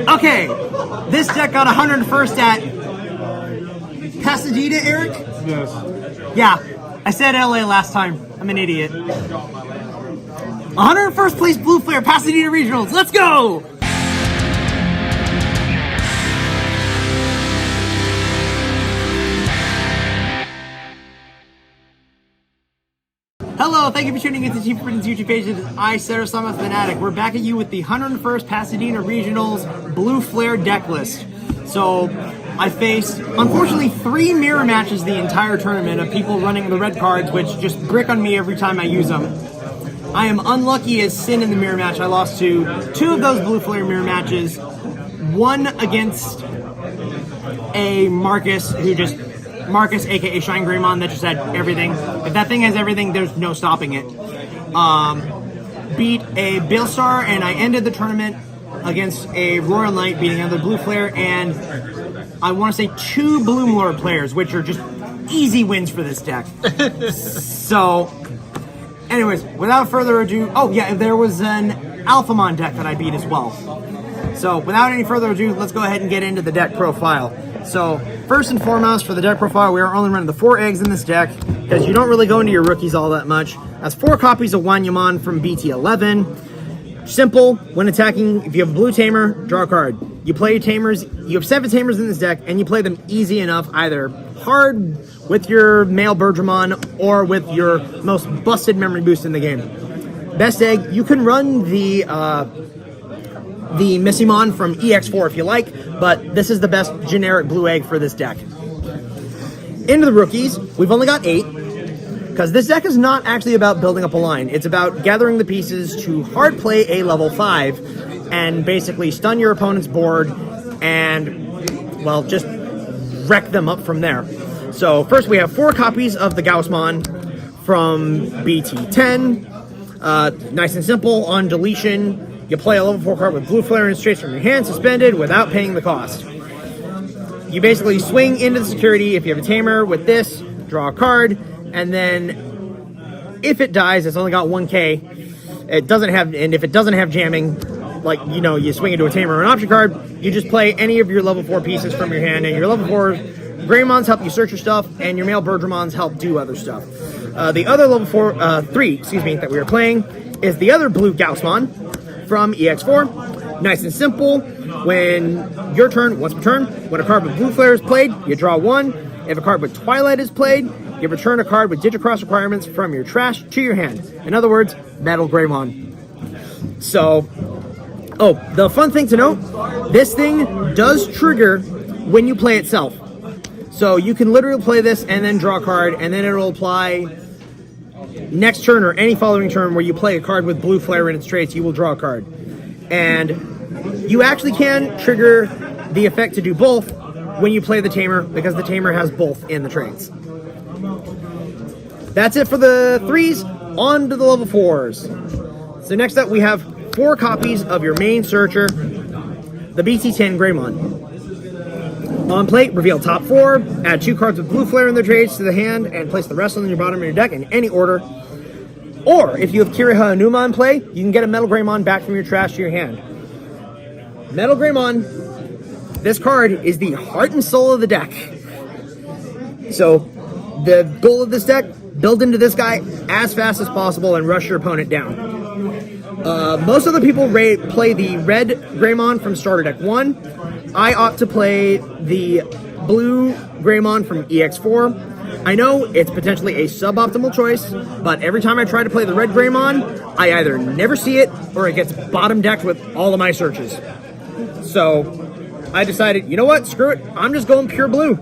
Okay, this deck got 101st at Pasadena, Eric? Yes. Yeah, I said LA last time. I'm an idiot. 101st place Blue Flare, Pasadena Regionals. Let's go! Hello, thank you for tuning into Team Britain's YouTube page. I, Sarah Summit Fanatic. We're back at you with the 101st Pasadena Regionals Blue Flare deck list. So, I faced, unfortunately, 3 mirror matches the entire tournament of people running the red cards, which just brick on me every time I use them. I am unlucky as sin in the mirror match. I lost to 2 of those Blue Flare mirror matches. One against a Marcus, aka Shine Greymon, that just had everything. If that thing has everything, there's no stopping it. Beat a Bailstar, and I ended the tournament against a Royal Knight, beating another Blue Flare, and I want to say 2 Bloom Lord players, which are just easy wins for this deck. So, anyways, without further ado, oh yeah, there was an Alphamon deck that I beat as well. So, without any further ado, let's go ahead and get into the deck profile. So, first and foremost, for the deck profile, we are only running the 4 eggs in this deck, because you don't really go into your rookies all that much. That's 4 copies of Wanyamon from BT11. Simple, when attacking, if you have a blue tamer, draw a card. You play your tamers, you have 7 tamers in this deck, and you play them easy enough, either hard with your male Bergermon, or with your most busted memory boost in the game. Best egg, you can run the Missimon from EX4 if you like, but this is the best generic blue egg for this deck. Into the rookies, we've only got 8, because this deck is not actually about building up a line. It's about gathering the pieces to hard play a level 5, and basically stun your opponent's board, and, well, just wreck them up from there. So, first we have 4 copies of the Gaussmon from BT10. Nice and simple, on deletion, you play a level 4 card with Blue Flare and straight from your hand, suspended, without paying the cost. You basically swing into the security. If you have a tamer with this, draw a card, and then if it dies, it's only got 1k. It doesn't have, and if it doesn't have jamming, like, you know, you swing into a tamer or an option card, you just play any of your level 4 pieces from your hand, and your level 4 Greymons help you search your stuff, and your male Bergermons help do other stuff. The other level 3, that we were playing is the other blue Gaussmon from EX4. Nice and simple. When your turn, once per turn, when a card with Blue Flare is played, you draw 1. If a card with Twilight is played, you return a card with Digicross requirements from your trash to your hand. In other words, Metal Greymon. So, oh, the fun thing to note, this thing does trigger when you play itself. So you can literally play this and then draw a card, and then it'll apply next turn or any following turn where you play a card with Blue Flare in its traits, you will draw a card. And you actually can trigger the effect to do both when you play the Tamer, because the Tamer has both in the traits. That's it for the 3s. On to the level 4s. So next up we have 4 copies of your main Searcher, the BT10 Greymon. On plate, reveal top 4, add 2 cards with Blue Flare in their traits to the hand, and place the rest on your bottom of your deck in any order. Or, if you have Kiriha Anuma in play, you can get a Metal Greymon back from your trash to your hand. Metal Greymon, this card is the heart and soul of the deck. So, the goal of this deck, build into this guy as fast as possible and rush your opponent down. Most other people play the red Greymon from starter deck 1. I opt to play the blue Greymon from EX4. I know it's potentially a suboptimal choice, but every time I try to play the red Greymon, I either never see it or it gets bottom decked with all of my searches. So I decided, you know what, screw it, I'm just going pure blue.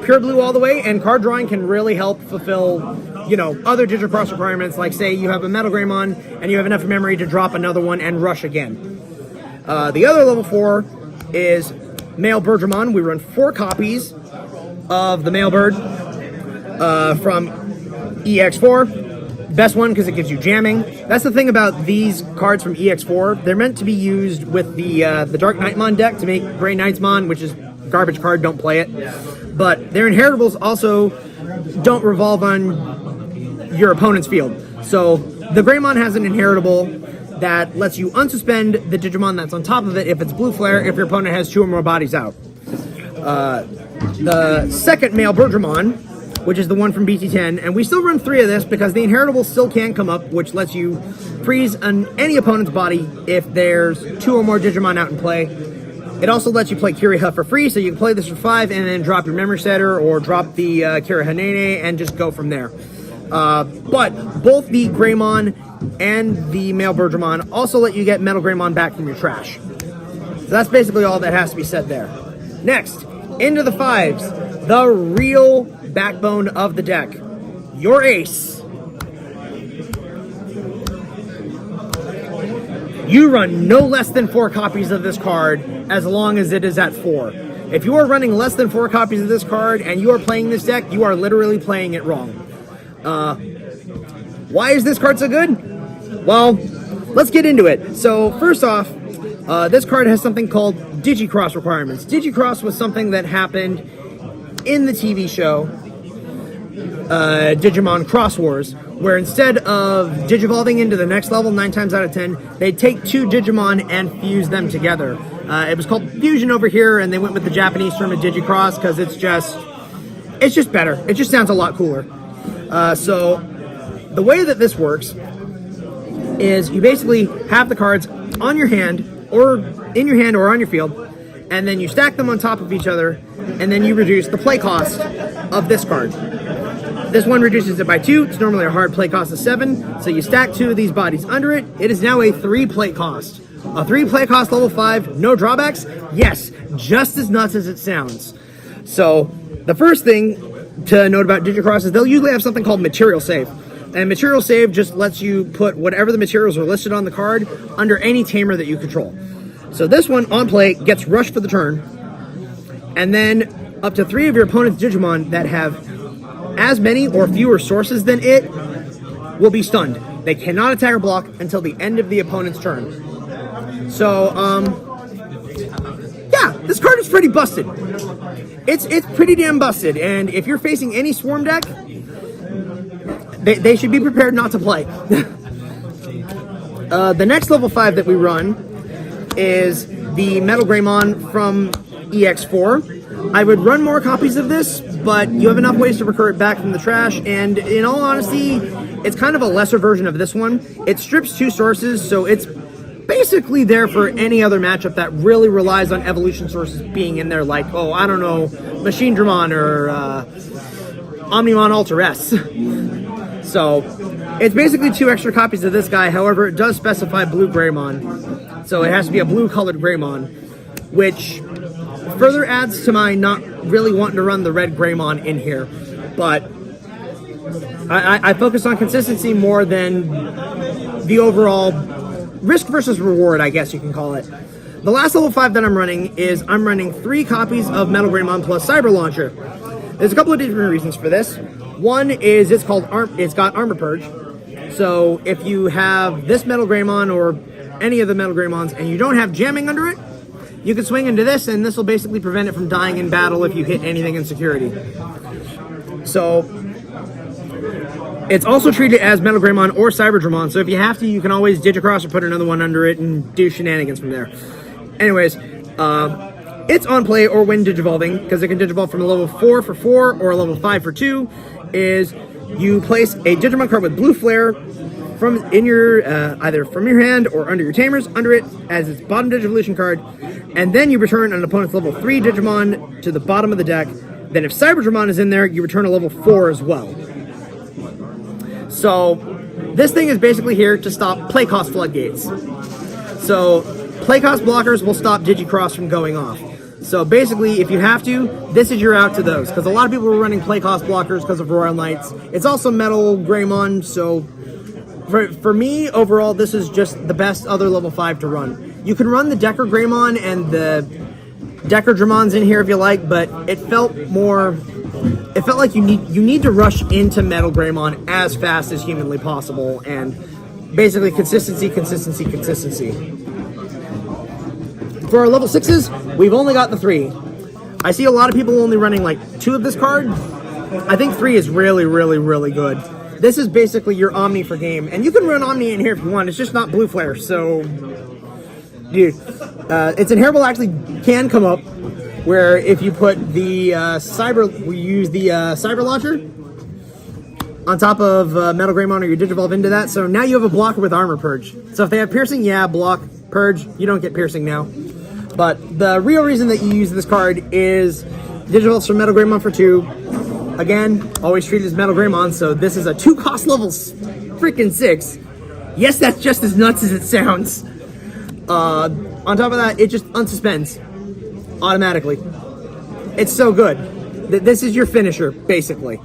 Pure blue all the way, and card drawing can really help fulfill, you know, other Digicross requirements, like say you have a Metal Greymon and you have enough memory to drop another one and rush again. The other level 4 is Male Bergermon. We run 4 copies of the Male Bird from EX4. Best one because it gives you jamming. That's the thing about these cards from EX4. They're meant to be used with the Dark Knightmon deck to make Grey Knightsmon, which is garbage card, don't play it. But their inheritables also don't revolve on your opponent's field. So the Greymon has an inheritable that lets you unsuspend the Digimon that's on top of it if it's Blue Flare, if your opponent has 2 or more bodies out. The second male Birdramon, which is the one from BT10, and we still run 3 of this because the Inheritable still can come up, which lets you freeze on any opponent's body if there's 2 or more Digimon out in play. It also lets you play Kiriha for free, so you can play this for 5 and then drop your Memory Setter or drop the Kirihanene and just go from there. But both the Greymon and the male Birdramon also let you get Metal Greymon back from your trash. So that's basically all that has to be said there. Next, into the 5s, the real backbone of the deck, your ace. You run no less than 4 copies of this card as long as it is at 4. If you are running less than 4 copies of this card and you are playing this deck, you are literally playing it wrong. Why is this card so good? Well, let's get into it. So first off, this card has something called Digicross requirements. Digicross was something that happened in the TV show Digimon Cross Wars, where instead of digivolving into the next level 9 times out of 10, they'd take 2 Digimon and fuse them together. It was called fusion over here, and they went with the Japanese term of Digicross because it's just better. It just sounds a lot cooler. So the way that this works is you basically have the cards on your hand, or in your hand or on your field, and then you stack them on top of each other, and then you reduce the play cost of this card. This one reduces it by 2. It's normally a hard play cost of 7. So you stack 2 of these bodies under it. It is now a 3 play cost. A 3 play cost level 5, no drawbacks? Yes, just as nuts as it sounds. So the first thing to note about Digicross is they'll usually have something called Material Save. And Material Save just lets you put whatever the materials are listed on the card under any tamer that you control. So this one, on play, gets rushed for the turn. And then up to 3 of your opponent's Digimon that have as many or fewer sources than it will be stunned. They cannot attack or block until the end of the opponent's turn. So, yeah, this card is pretty busted. It's pretty damn busted, and if you're facing any Swarm deck, they should be prepared not to play. The next level 5 that we run is the Metal Greymon from EX4. I would run more copies of this, but you have enough ways to recur it back from the trash, and in all honesty, it's kind of a lesser version of this one. It strips 2 sources, so it's basically there for any other matchup that really relies on evolution sources being in there, like, oh, I don't know, Machine Dramon or Omnimon Alter S. So it's basically 2 extra copies of this guy. However, it does specify blue Greymon, so it has to be a blue-colored Greymon, which further adds to my not really wanting to run the red Greymon in here. But I focus on consistency more than the overall risk versus reward, I guess you can call it. The last level 5 that I'm running is I'm running 3 copies of Metal Greymon plus Cyber Launcher. There's a couple of different reasons for this. One is it's got Armor Purge. So if you have this Metal Greymon or any of the Metal Greymons and you don't have jamming under it, you can swing into this, and this will basically prevent it from dying in battle if you hit anything in security. So it's also treated as Metal Greymon or Cyber Dramon, so if you have to, you can always Digicross or put another one under it and do shenanigans from there. Anyways, it's on play or when digivolving, because it can digivolve from a level 4 for 4 or a level 5 for 2, is you place a Digimon card with Blue Flare from in your either from your hand or under your tamers under it as its bottom Digivolution card, and then you return an opponent's level 3 Digimon to the bottom of the deck. Then if Cyber Dramon is in there, you return a level 4 as well. So this thing is basically here to stop play cost floodgates. So play cost blockers will stop Digicross from going off. So basically, if you have to, this is your out to those, because a lot of people are running play cost blockers because of Royal Knights. It's also Metal Greymon, so for me, overall, this is just the best other level 5 to run. You can run the Decker Greymon and the Decker Dramons in here if you like, but it felt like you need to rush into Metal Greymon as fast as humanly possible, and basically consistency. For our level 6s, we've only got the 3. I see a lot of people only running like 2 of this card. I think 3 is really, really, really good. This is basically your Omni for game, and you can run Omni in here if you want. It's just not Blue Flare, so dude, its inheritable actually can come up where if you put the we use the Cyber Launcher on top of Metal Greymon or your Digivolve into that, so now you have a blocker with Armor Purge. So if they have Piercing, yeah, block, Purge, you don't get Piercing now. But the real reason that you use this card is Digivolves from Metal Greymon for 2. Again, always treated as Metal Greymon, so this is a 2 cost level freaking 6. Yes, that's just as nuts as it sounds. On top of that, it just unsuspends automatically. It's so good. This is your finisher, basically.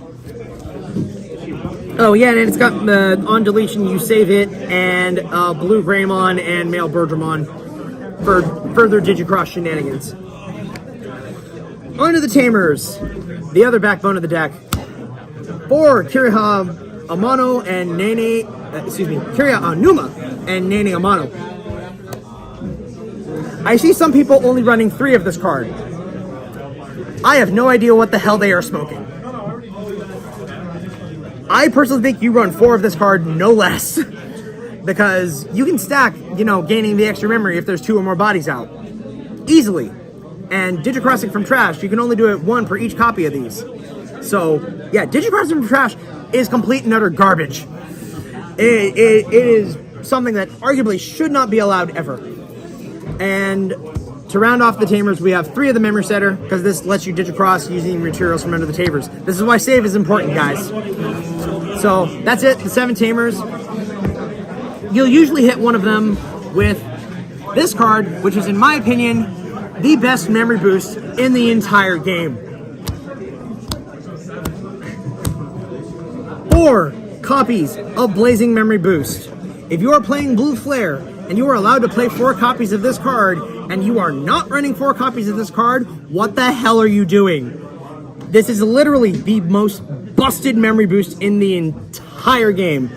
Oh yeah, and it's got on deletion, you save it, and Blue Greymon and Male Bergermon for further Digicross shenanigans. On to the Tamers, the other backbone of the deck. For Kiriha Amano and Nene, Kiriha Anuma and Nene Amano. I see some people only running 3 of this card. I have no idea what the hell they are smoking. I personally think you run 4 of this card, no less. Because you can stack, gaining the extra memory if there's 2 or more bodies out. Easily. And Digicrossing from trash, you can only do it 1 per each copy of these. So, yeah, Digicrossing from trash is complete and utter garbage. It is something that arguably should not be allowed ever. And to round off the Tamers, we have 3 of the Memory Setter, because this lets you Digicross using materials from under the Tamers. This is why save is important, guys. So, that's it, the 7 Tamers. You'll usually hit one of them with this card, which is, in my opinion, the best memory boost in the entire game. 4 copies of Blazing Memory Boost. If you are playing Blue Flare and you are allowed to play 4 copies of this card and you are not running 4 copies of this card, what the hell are you doing? This is literally the most busted memory boost in the entire game.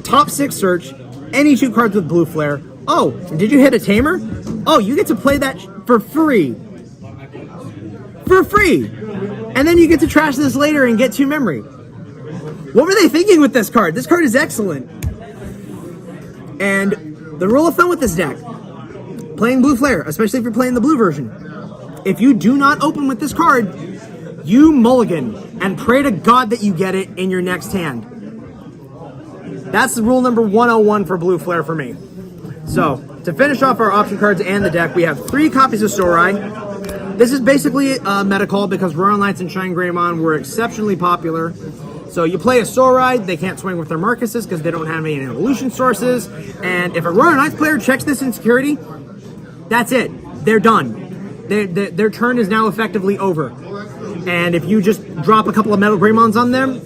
Top 6 search, any 2 cards with Blue Flare. Oh, did you hit a Tamer? Oh, you get to play that for free. For free! And then you get to trash this later and get 2 memory. What were they thinking with this card? This card is excellent. And the rule of thumb with this deck, playing Blue Flare, especially if you're playing the blue version, if you do not open with this card, you mulligan and pray to God that you get it in your next hand. That's the rule number 101 for Blue Flare for me. So, to finish off our option cards and the deck, we have 3 copies of Sorai. This is basically a meta call because Roaring Lights and Shine Greymon were exceptionally popular. So you play a Sorai, they can't swing with their Marcuses because they don't have any evolution sources. And if a Roaring Lights player checks this insecurity, that's it. They're done. Their turn is now effectively over. And if you just drop a couple of Metal Greymons on them,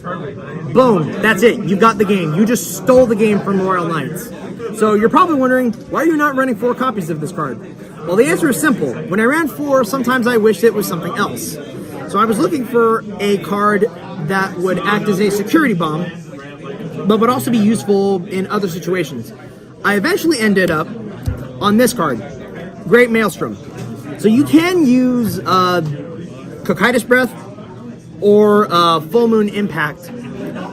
boom, that's it. You've got the game. You just stole the game from Royal Knights. So you're probably wondering, why are you not running 4 copies of this card? Well, the answer is simple. When I ran 4, sometimes I wished it was something else. So I was looking for a card that would act as a security bomb, but would also be useful in other situations. I eventually ended up on this card, Great Maelstrom. So you can use Cocytus Breath or Full Moon Impact,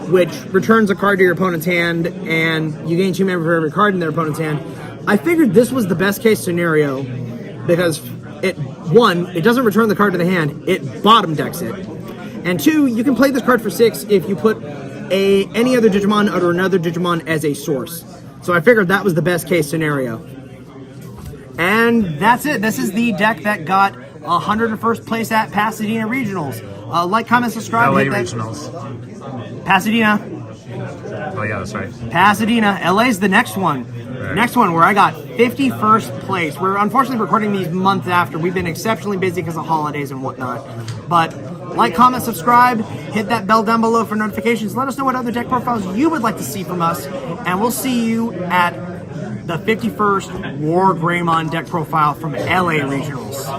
which returns a card to your opponent's hand, and you gain 2 memory for every card in their opponent's hand. I figured this was the best case scenario because it doesn't return the card to the hand, it bottom decks it. And 2, you can play this card for 6 if you put any other Digimon or another Digimon as a source. So I figured that was the best case scenario. And that's it. This is the deck that got 101st place at Pasadena Regionals. Like, comment, subscribe. LA Regionals. Pasadena. Oh yeah, that's right. Pasadena. LA's the next one. Right. Next one where I got 51st place. We're unfortunately recording these months after. We've been exceptionally busy because of holidays and whatnot. But like, comment, subscribe, hit that bell down below for notifications. Let us know what other deck profiles you would like to see from us. And we'll see you at the 51st War Greymon deck profile from LA Regionals.